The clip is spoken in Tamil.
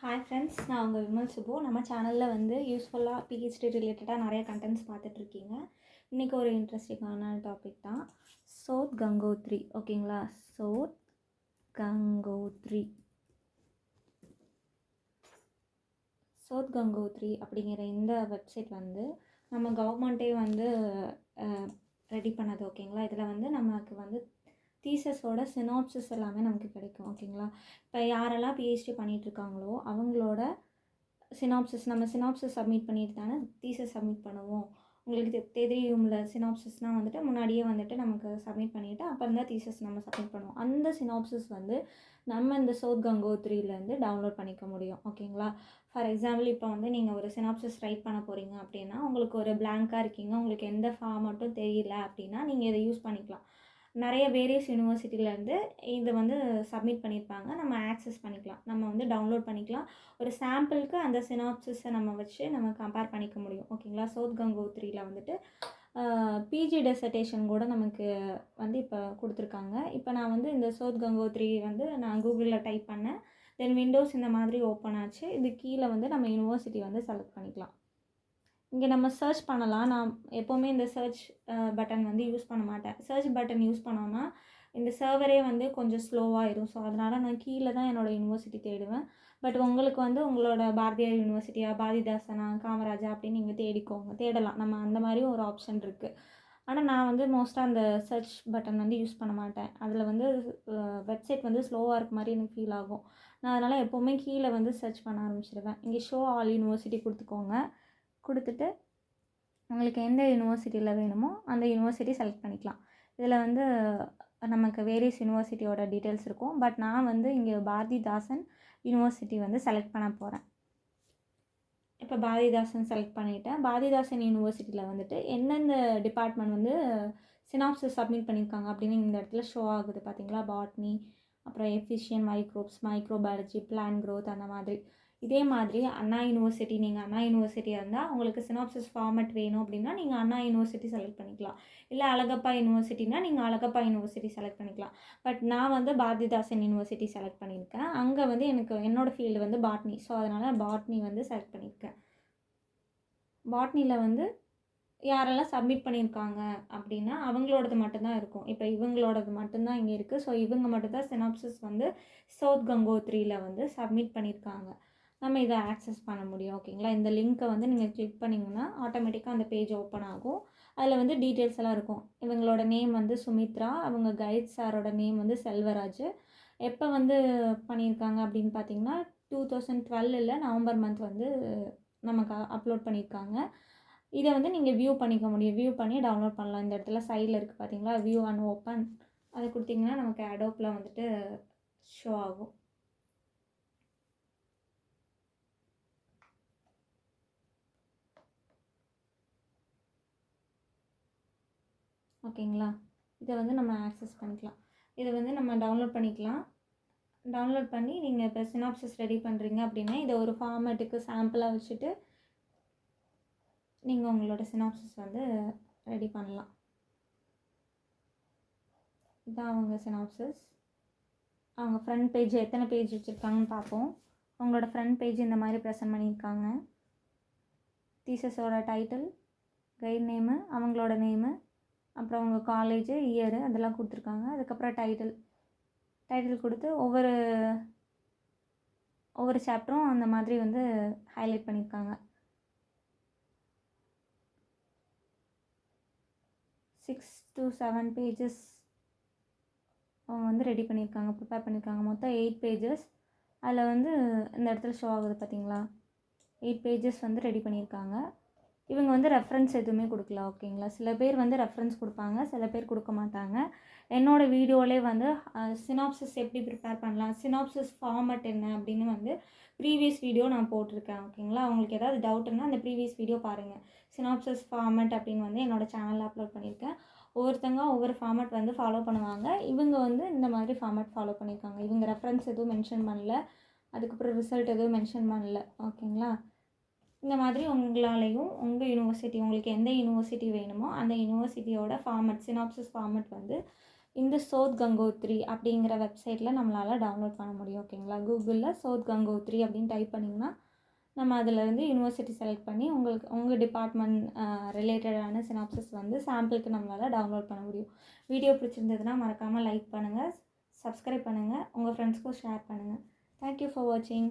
ஹாய் ஃப்ரெண்ட்ஸ், நான் உங்கள் விமல் சுப்பு. நம்ம சேனலில் வந்து யூஸ்ஃபுல்லாக பிஹெச்டி ரிலேட்டடாக நிறைய கண்டென்ட்ஸ் பார்த்துட்ருக்கீங்க. இன்றைக்கி ஒரு இன்ட்ரெஸ்டிங்கான டாபிக் தான் சோத் கங்கோத்ரி. ஓகேங்களா? சோத் கங்கோத்ரி சோத் கங்கோத்ரி அப்படிங்கிற இந்த வெப்சைட் வந்து நம்ம கவர்மெண்ட்டே வந்து ரெடி பண்ணது. ஓகேங்களா? இதில் வந்து நமக்கு வந்து தீசஸோட சினாப்சிஸ் எல்லாமே நமக்கு கிடைக்கும். ஓகேங்களா? இப்போ யாரெல்லாம் பிஹெச்டி பண்ணிகிட்ருக்காங்களோ அவங்களோட சினாப்சிஸ், நம்ம சினாப்சிஸ் சப்மிட் பண்ணிட்டு தானே தீசஸ் சப்மிட் பண்ணுவோம். உங்களுக்கு தெரியும்ல, சினாப்சிஸ்னால் வந்துட்டு முன்னாடியே வந்துட்டு நமக்கு சப்மிட் பண்ணிவிட்டு அப்புறம் தான் தீசஸ் நம்ம சப்மிட் பண்ணுவோம். அந்த சினாப்சிஸ் வந்து நம்ம இந்த சோத் கங்கோத்ரியிலேருந்து டவுன்லோட் பண்ணிக்க முடியும். ஓகேங்களா? ஃபார் எக்ஸாம்பிள், இப்போ வந்து நீங்கள் ஒரு சினாப்சிஸ் ரைட் பண்ண போகிறீங்க அப்படின்னா, உங்களுக்கு ஒரு பிளாங்காக இருக்கீங்க, உங்களுக்கு எந்த ஃபார்மட்டும் தெரியல அப்படின்னா நீங்கள் இதை யூஸ் பண்ணிக்கலாம். நிறைய வேரியஸ் யூனிவர்சிட்டியிலேருந்து இது வந்து சப்மிட் பண்ணியிருப்பாங்க. நம்ம ஆக்சஸ் பண்ணிக்கலாம், நம்ம வந்து டவுன்லோட் பண்ணிக்கலாம். ஒரு சாம்பிளுக்கு அந்த சினாப்சிஸை நம்ம வச்சு நம்ம கம்பேர் பண்ணிக்க முடியும். ஓகேங்களா? சோத் கங்கோத்ரியில் வந்துட்டு பிஜி டெசர்டேஷன் கூட நமக்கு வந்து இப்போ கொடுத்துருக்காங்க. இப்போ நான் வந்து இந்த சோத் கங்கோத்ரி வந்து நான் கூகுளில் டைப் பண்ணேன். தென் விண்டோஸ் இந்த மாதிரி ஓப்பன் ஆச்சு. இது கீழே வந்து நம்ம யூனிவர்சிட்டி வந்து செலக்ட் பண்ணிக்கலாம். இங்கே நம்ம சர்ச் பண்ணலாம். நான் எப்போவுமே இந்த சர்ச் பட்டன் வந்து யூஸ் பண்ண மாட்டேன். சர்ச் பட்டன் யூஸ் பண்ணோன்னா இந்த சர்வரே வந்து கொஞ்சம் ஸ்லோவாகிடும். ஸோ அதனால் நான் கீழே தான் என்னோடய யூனிவர்சிட்டி தேடுவேன். பட் உங்களுக்கு வந்து உங்களோட பாரதியார் யூனிவர்சிட்டியா, பாரதிதாசனா, காமராஜா அப்படின்னு நீங்கள் தேடலாம். நம்ம அந்த மாதிரியும் ஒரு ஆப்ஷன் இருக்குது. ஆனால் நான் வந்து மோஸ்ட்டாக அந்த சர்ச் பட்டன் வந்து யூஸ் பண்ண மாட்டேன். அதில் வந்து வெப்சைட் வந்து ஸ்லோவாக இருக்க மாதிரி எனக்கு ஃபீல் ஆகும். நான் அதனால் எப்போவுமே கீழே வந்து சர்ச் பண்ண ஆரம்பிச்சிடுவேன். இங்கே ஷோ ஆல் யூனிவர்சிட்டி கொடுத்துட்டு உங்களுக்கு எந்த யூனிவர்சிட்டியில் வேணுமோ அந்த யூனிவர்சிட்டி செலக்ட் பண்ணிக்கலாம். இதில் வந்து நமக்கு வேரியஸ் யூனிவர்சிட்டியோட டீட்டெயில்ஸ் இருக்கும். பட் நான் வந்து இங்கே பாரதிதாசன் யூனிவர்சிட்டி வந்து செலக்ட் பண்ண போகிறேன். இப்போ பாரதிதாசன் செலக்ட் பண்ணிவிட்டேன். பாரதிதாசன் யூனிவர்சிட்டியில் வந்துட்டு எந்தெந்த டிபார்ட்மெண்ட் வந்து சினாப்சிஸ் சப்மிட் பண்ணியிருக்காங்க அப்படின்னு இந்த இடத்துல ஷோ ஆகுது பார்த்தீங்களா? பாட்னி, அப்புறம் எஃபிஷியன் மைக்ரோப்ஸ், மைக்ரோபயாலஜி, பிளான் க்ரோத், அந்த மாதிரி. இதே மாதிரி அண்ணா யூனிவர்சிட்டி, நீங்கள் அண்ணா யூனிவர்சிட்டியாக இருந்தால் உங்களுக்கு சினாப்சிஸ் ஃபார்மட் வேணும் அப்படின்னா நீங்கள் அண்ணா யூனிவர்சிட்டி செலக்ட் பண்ணிக்கலாம். இல்லை அழகப்பா யூனிவர்சிட்டினா நீங்கள் அழகப்பா யூனிவர்சிட்டி செலக்ட் பண்ணிக்கலாம். பட் நான் வந்து பாரதிதாசன் யூனிவர்சிட்டி செலக்ட் பண்ணியிருக்கேன். அங்கே வந்து எனக்கு என்னோடய ஃபீல்டு வந்து பாட்னி. ஸோ அதனால் பாட்னி வந்து செலக்ட் பண்ணியிருக்கேன். பாட்னியில் வந்து யாரெல்லாம் சப்மிட் பண்ணியிருக்காங்க அப்படின்னா அவங்களோடது மட்டும்தான் இருக்கும். இப்போ இவங்களோடது மட்டும்தான் இங்கே இருக்குது. ஸோ இவங்க மட்டும்தான் சினாப்சிஸ் வந்து சோத் கங்கோத்ரியில் வந்து சப்மிட் பண்ணியிருக்காங்க. நம்ம இதை ஆக்சஸ் பண்ண முடியும். ஓகேங்களா? இந்த லிங்க்கை வந்து நீங்கள் கிளிக் பண்ணிங்கன்னா ஆட்டோமேட்டிக்காக அந்த பேஜ் ஓப்பன் ஆகும். அதில் வந்து டீட்டெயில்ஸ் எல்லாம் இருக்கும். இவங்களோட நேம் வந்து சுமித்ரா, அவங்க கைட் சாரோட நேம் வந்து செல்வராஜ். எப்போ வந்து பண்ணியிருக்காங்க அப்படின்னு பார்த்தீங்கன்னா 2012 நவம்பர் மந்த் வந்து நமக்கு அப்லோட் பண்ணியிருக்காங்க. இதை வந்து நீங்கள் வியூ பண்ணிக்க முடியும். வியூ பண்ணி டவுன்லோட் பண்ணலாம். இந்த இடத்துல சைடில் இருக்குது பார்த்தீங்களா? வியூ அண்ட் ஓப்பன், அதை கொடுத்திங்கன்னா நமக்கு அடோப்பில் வந்துட்டு ஷோ ஆகும். ஓகேங்களா? இதை வந்து நம்ம ஆக்சஸ் பண்ணிக்கலாம். இதை வந்து நம்ம டவுன்லோட் பண்ணிக்கலாம். டவுன்லோட் பண்ணி நீங்கள் இப்போ சினாப்சிஸ் ரெடி பண்ணுறீங்க அப்படின்னா இதை ஒரு ஃபார்மேட்டுக்கு சாம்பிளாக வச்சுட்டு நீங்கள் உங்களோட சினாப்சிஸ் வந்து ரெடி பண்ணலாம். இதான் அவங்க சினாப்சிஸ். அவங்க ஃப்ரண்ட் பேஜ் எத்தனை பேஜ் வச்சுருக்காங்கன்னு பார்ப்போம். அவங்களோட ஃப்ரண்ட் பேஜ் இந்த மாதிரி ப்ரெசென்ட் பண்ணியிருக்காங்க. தீசஸோட டைட்டில், கைட் நேமு, அவங்களோட நேமு, அப்புறம் அவங்க காலேஜு, இயரு அதெல்லாம் கொடுத்துருக்காங்க. அதுக்கப்புறம் டைட்டில் கொடுத்து ஒவ்வொரு சாப்டரும் அந்த மாதிரி வந்து ஹைலைட் பண்ணியிருக்காங்க. 6 to 7 பேஜஸ் அவங்க வந்து ரெடி பண்ணியிருக்காங்க, ப்ரிப்பேர் பண்ணியிருக்காங்க. மொத்தம் 8 பேஜஸ். அதில் வந்து இந்த இடத்துல ஷோ ஆகுது பார்த்தீங்களா? 8 பேஜஸ் வந்து ரெடி பண்ணியிருக்காங்க. இவங்க வந்து ரெஃபரன்ஸ் எதுவுமே கொடுக்கல. ஓகேங்களா? சில பேர் வந்து ரெஃபரன்ஸ் கொடுப்பாங்க, சில பேர் கொடுக்க மாட்டாங்க. என்னோடய வீடியோவிலே வந்து சினாப்சிஸ் எப்படி ப்ரிப்பேர் பண்ணலாம், சினாப்சிஸ் ஃபார்மட் என்ன அப்படின்னு வந்து ப்ரீவியஸ் வீடியோ நான் போட்டிருக்கேன். ஓகேங்களா? அவங்களுக்கு ஏதாவது டவுட்டுன்னா அந்த ப்ரீவியஸ் வீடியோ பாருங்கள். சினாப்சிஸ் ஃபார்மட் அப்படின்னு வந்து என்னோடய சேனலில் அப்லோட் பண்ணியிருக்கேன். ஒவ்வொருத்தங்க ஒவ்வொரு ஃபார்மட் வந்து ஃபாலோ பண்ணுவாங்க. இவங்க வந்து இந்த மாதிரி ஃபார்மட் ஃபாலோ பண்ணியிருக்காங்க. இவங்க ரெஃபரன்ஸ் எதுவும் மென்ஷன் பண்ணல, அதுக்கப்புறம் ரிசல்ட் எதுவும் மென்ஷன் பண்ணல. ஓகேங்களா? இந்த மாதிரி உங்களாலையும் உங்கள் யூனிவர்சிட்டி, உங்களுக்கு எந்த யூனிவர்சிட்டி வேணுமோ அந்த யூனிவர்சிட்டியோட ஃபார்மட், சினாப்சிஸ் ஃபார்மட் வந்து இந்த சோத் கங்கோத்ரி அப்படிங்கிற வெப்சைட்டில் நம்மளால் டவுன்லோட் பண்ண முடியும். ஓகேங்களா? கூகுளில் சோத் கங்கோத்ரி அப்படின்னு டைப் பண்ணிங்கன்னா நம்ம அதிலேருந்து யூனிவர்சிட்டி செலக்ட் பண்ணி உங்கள் டிபார்ட்மெண்ட் ரிலேட்டடான சினாப்சிஸ் வந்து சாம்பிளுக்கு நம்மளால் டவுன்லோட் பண்ண முடியும். வீடியோ பிடிச்சிருந்ததுன்னா மறக்காமல் லைக் பண்ணுங்கள், சப்ஸ்கிரைப் பண்ணுங்கள், உங்கள் ஃப்ரெண்ட்ஸ்க்கும் ஷேர் பண்ணுங்கள். தேங்க்யூ ஃபார் வாட்சிங்.